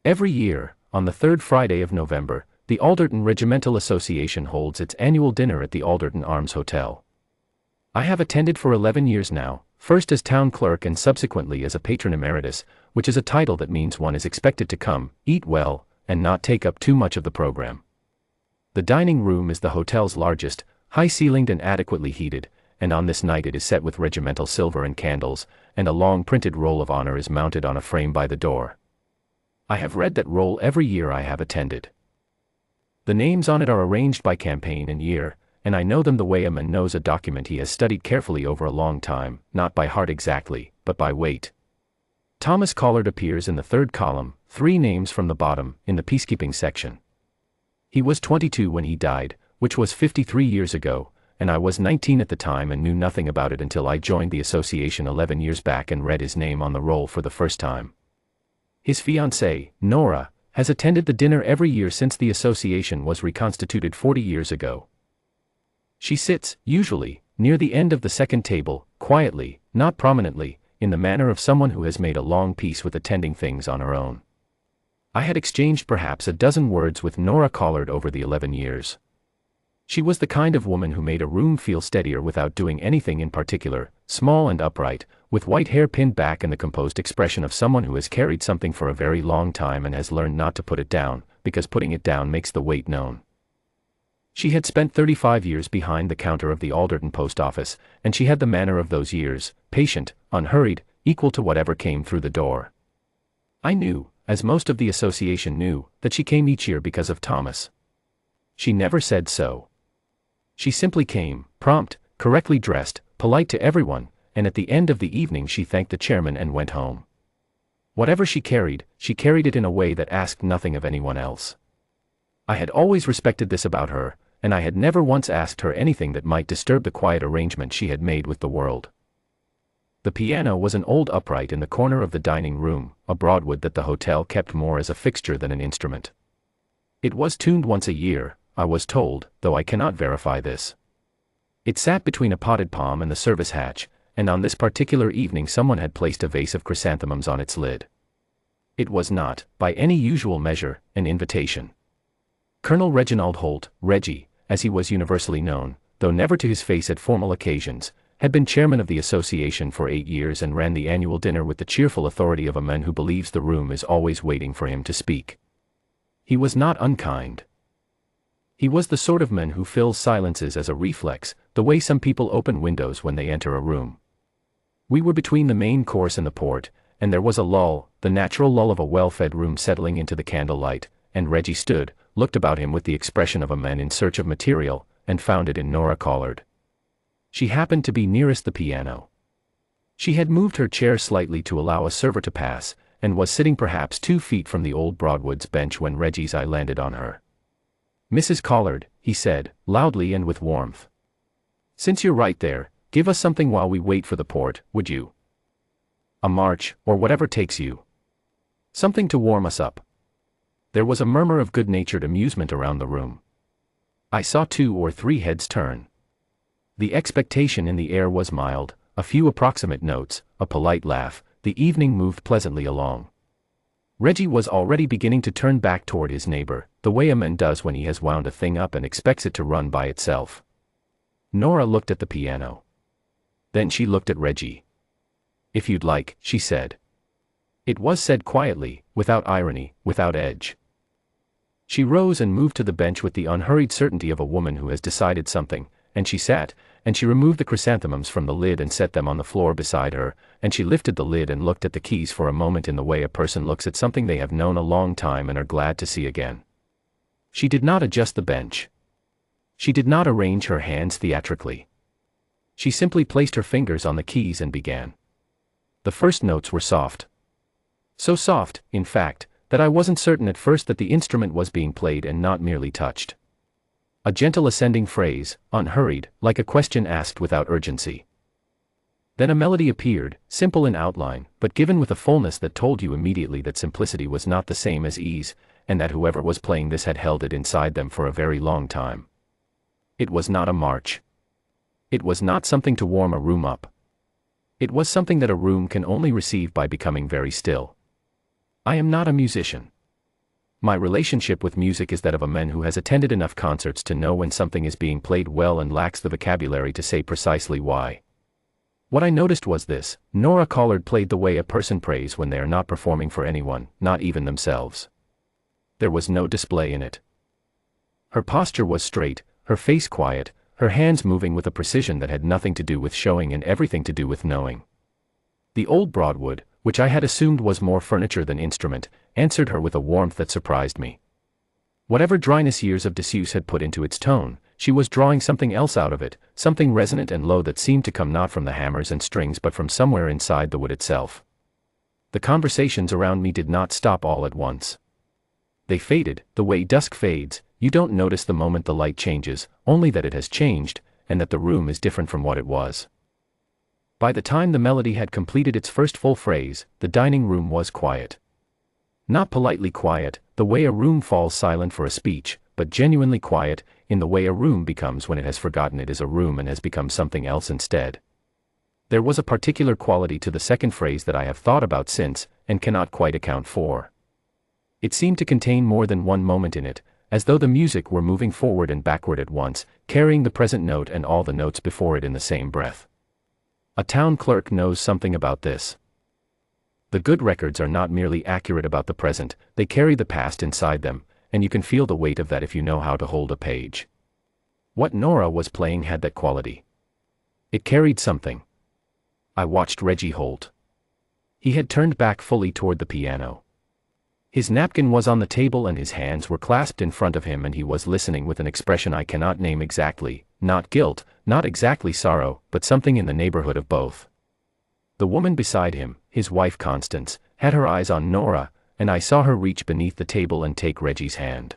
Every year, on the third Friday of November, the Alderton Regimental Association holds its annual dinner at the Alderton Arms Hotel. I have attended for 11 years now, first as town clerk and subsequently as a patron emeritus, which is a title that means one is expected to come, eat well, and not take up too much of the program. The dining room is the hotel's largest, high-ceilinged and adequately heated, and on this night it is set with regimental silver and candles, and a long printed roll of honor is mounted on a frame by the door. I have read that roll every year I have attended. The names on it are arranged by campaign and year, and I know them the way a man knows a document he has studied carefully over a long time, not by heart exactly, but by weight. Thomas Collard appears in the third column, 3 names from the bottom, in the peacekeeping section. He was 22 when he died, which was 53 years ago, and I was 19 at the time and knew nothing about it until I joined the association 11 years back and read his name on the roll for the first time. His fiancée, Nora, has attended the dinner every year since the association was reconstituted 40 years ago. She sits, usually, near the end of the second table, quietly, not prominently, in the manner of someone who has made a long peace with attending things on her own. I had exchanged perhaps a dozen words with Nora Collard over the 11 years. She was the kind of woman who made a room feel steadier without doing anything in particular, small and upright, with white hair pinned back and the composed expression of someone who has carried something for a very long time and has learned not to put it down, because putting it down makes the weight known. She had spent 35 years behind the counter of the Alderton post office, and she had the manner of those years, patient, unhurried, equal to whatever came through the door. I knew, as most of the association knew, that she came each year because of Thomas. She never said so. She simply came, prompt, correctly dressed, polite to everyone, and at the end of the evening she thanked the chairman and went home. Whatever she carried it in a way that asked nothing of anyone else. I had always respected this about her, and I had never once asked her anything that might disturb the quiet arrangement she had made with the world. The piano was an old upright in the corner of the dining room, a broadwood that the hotel kept more as a fixture than an instrument. It was tuned once a year, I was told, though I cannot verify this. It sat between a potted palm and the service hatch, and on this particular evening someone had placed a vase of chrysanthemums on its lid. It was not, by any usual measure, an invitation. Colonel Reginald Holt, Reggie, as he was universally known, though never to his face at formal occasions, had been chairman of the association for 8 years and ran the annual dinner with the cheerful authority of a man who believes the room is always waiting for him to speak. He was not unkind. He was the sort of man who fills silences as a reflex, the way some people open windows when they enter a room. We were between the main course and the port, and there was a lull, the natural lull of a well-fed room settling into the candlelight, and Reggie stood, looked about him with the expression of a man in search of material, and found it in Nora Collard. She happened to be nearest the piano. She had moved her chair slightly to allow a server to pass, and was sitting perhaps 2 feet from the old Broadwood's bench when Reggie's eye landed on her. "Mrs. Collard," he said, loudly and with warmth. "Since you're right there, give us something while we wait for the port, would you? A march, or whatever takes you. Something to warm us up." There was a murmur of good-natured amusement around the room. I saw 2 or 3 heads turn. The expectation in the air was mild, a few approximate notes, a polite laugh, the evening moved pleasantly along. Reggie was already beginning to turn back toward his neighbor, the way a man does when he has wound a thing up and expects it to run by itself. Nora looked at the piano. Then she looked at Reggie. "If you'd like," she said. It was said quietly, without irony, without edge. She rose and moved to the bench with the unhurried certainty of a woman who has decided something, and she sat, and she removed the chrysanthemums from the lid and set them on the floor beside her, and she lifted the lid and looked at the keys for a moment in the way a person looks at something they have known a long time and are glad to see again. She did not adjust the bench. She did not arrange her hands theatrically. She simply placed her fingers on the keys and began. The first notes were soft. So soft, in fact, that I wasn't certain at first that the instrument was being played and not merely touched. A gentle ascending phrase, unhurried, like a question asked without urgency. Then a melody appeared, simple in outline, but given with a fullness that told you immediately that simplicity was not the same as ease, and that whoever was playing this had held it inside them for a very long time. It was not a march. It was not something to warm a room up. It was something that a room can only receive by becoming very still. I am not a musician. My relationship with music is that of a man who has attended enough concerts to know when something is being played well and lacks the vocabulary to say precisely why. What I noticed was this: Nora Collard played the way a person prays when they are not performing for anyone, not even themselves. There was no display in it. Her posture was straight, her face quiet, her hands moving with a precision that had nothing to do with showing and everything to do with knowing. The old Broadwood, which I had assumed was more furniture than instrument, answered her with a warmth that surprised me. Whatever dryness years of disuse had put into its tone, she was drawing something else out of it, something resonant and low that seemed to come not from the hammers and strings but from somewhere inside the wood itself. The conversations around me did not stop all at once. They faded, the way dusk fades. You don't notice the moment the light changes, only that it has changed, and that the room is different from what it was. By the time the melody had completed its first full phrase, the dining room was quiet. Not politely quiet, the way a room falls silent for a speech, but genuinely quiet, in the way a room becomes when it has forgotten it is a room and has become something else instead. There was a particular quality to the second phrase that I have thought about since, and cannot quite account for. It seemed to contain more than one moment in it, as though the music were moving forward and backward at once, carrying the present note and all the notes before it in the same breath. A town clerk knows something about this. The good records are not merely accurate about the present, they carry the past inside them, and you can feel the weight of that if you know how to hold a page. What Nora was playing had that quality. It carried something. I watched Reggie Holt. He had turned back fully toward the piano. His napkin was on the table and his hands were clasped in front of him, and he was listening with an expression I cannot name exactly, not guilt, not exactly sorrow, but something in the neighborhood of both. The woman beside him, his wife Constance, had her eyes on Nora, and I saw her reach beneath the table and take Reggie's hand.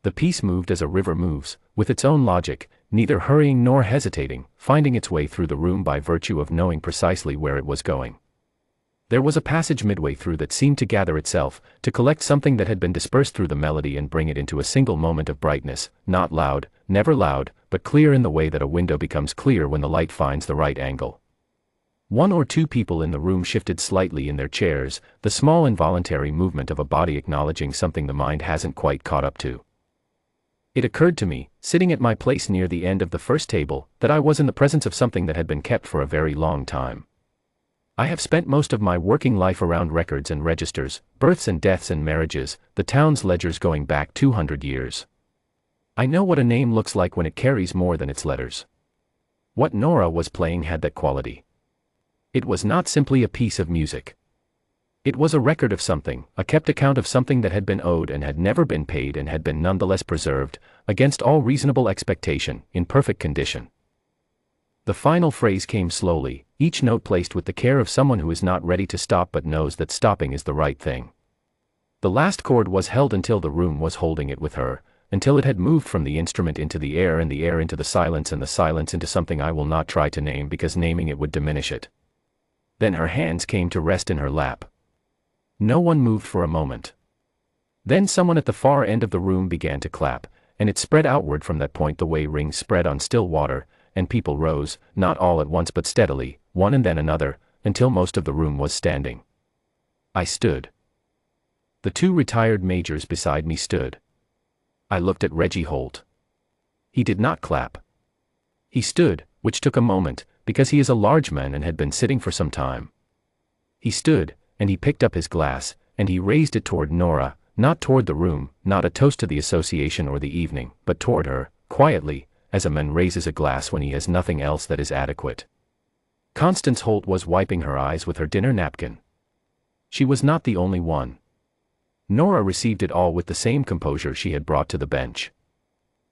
The piece moved as a river moves, with its own logic, neither hurrying nor hesitating, finding its way through the room by virtue of knowing precisely where it was going. There was a passage midway through that seemed to gather itself, to collect something that had been dispersed through the melody and bring it into a single moment of brightness, not loud, never loud, but clear in the way that a window becomes clear when the light finds the right angle. One or two people in the room shifted slightly in their chairs, the small involuntary movement of a body acknowledging something the mind hasn't quite caught up to. It occurred to me, sitting at my place near the end of the first table, that I was in the presence of something that had been kept for a very long time. I have spent most of my working life around records and registers, births and deaths and marriages, the town's ledgers going back 200 years. I know what a name looks like when it carries more than its letters. What Nora was playing had that quality. It was not simply a piece of music. It was a record of something, a kept account of something that had been owed and had never been paid and had been nonetheless preserved, against all reasonable expectation, in perfect condition. The final phrase came slowly, each note placed with the care of someone who is not ready to stop but knows that stopping is the right thing. The last chord was held until the room was holding it with her, until it had moved from the instrument into the air and the air into the silence and the silence into something I will not try to name because naming it would diminish it. Then her hands came to rest in her lap. No one moved for a moment. Then someone at the far end of the room began to clap, and it spread outward from that point the way rings spread on still water, and people rose, not all at once but steadily, one and then another, until most of the room was standing. I stood. The two retired majors beside me stood. I looked at Reggie Holt. He did not clap. He stood, which took a moment, because he is a large man and had been sitting for some time. He stood, and he picked up his glass, and he raised it toward Nora, not toward the room, not a toast to the association or the evening, but toward her, quietly, as a man raises a glass when he has nothing else that is adequate. Constance Holt was wiping her eyes with her dinner napkin. She was not the only one. Nora received it all with the same composure she had brought to the bench.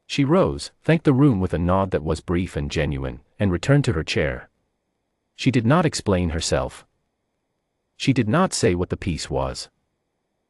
She rose, thanked the room with a nod that was brief and genuine, and returned to her chair. She did not explain herself. She did not say what the piece was.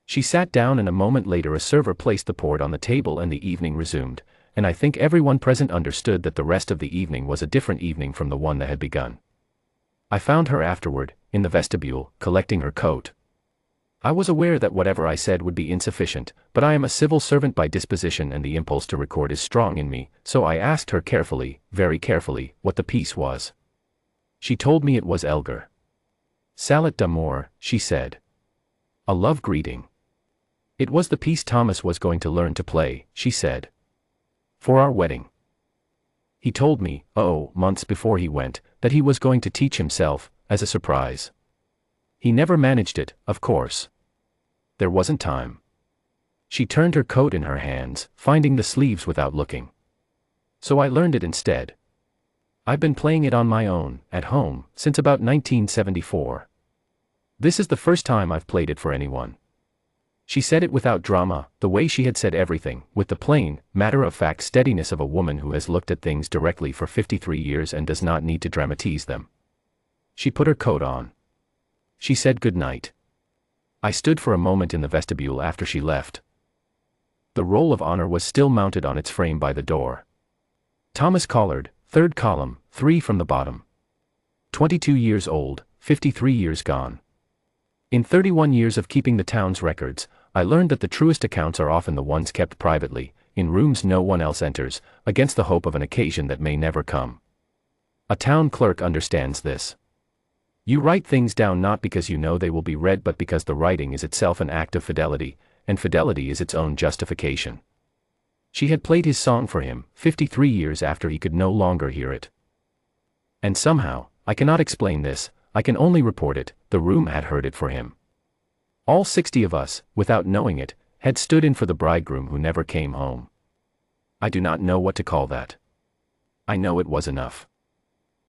She sat down, and a moment later a server placed the port on the table and the evening resumed, and I think everyone present understood that the rest of the evening was a different evening from the one that had begun. I found her afterward, in the vestibule, collecting her coat. I was aware that whatever I said would be insufficient, but I am a civil servant by disposition and the impulse to record is strong in me, so I asked her carefully, very carefully, what the piece was. She told me it was Elgar. Salat d'amour, she said. A love greeting. It was the piece Thomas was going to learn to play, she said. For our wedding. He told me, months before he went, that he was going to teach himself, as a surprise. He never managed it, of course. There wasn't time. She turned her coat in her hands, finding the sleeves without looking. So I learned it instead. I've been playing it on my own, at home, since about 1974. This is the first time I've played it for anyone. She said it without drama, the way she had said everything, with the plain, matter-of-fact steadiness of a woman who has looked at things directly for 53 years and does not need to dramatize them. She put her coat on. She said good night. I stood for a moment in the vestibule after she left. The roll of honor was still mounted on its frame by the door. Thomas Collard, 3rd column, 3 from the bottom. 22 years old, 53 years gone. In 31 years of keeping the town's records, I learned that the truest accounts are often the ones kept privately, in rooms no one else enters, against the hope of an occasion that may never come. A town clerk understands this. You write things down not because you know they will be read but because the writing is itself an act of fidelity, and fidelity is its own justification. She had played his song for him, 53 years after he could no longer hear it. And somehow, I cannot explain this, I can only report it, the room had heard it for him. All 60 of us, without knowing it, had stood in for the bridegroom who never came home. I do not know what to call that. I know it was enough.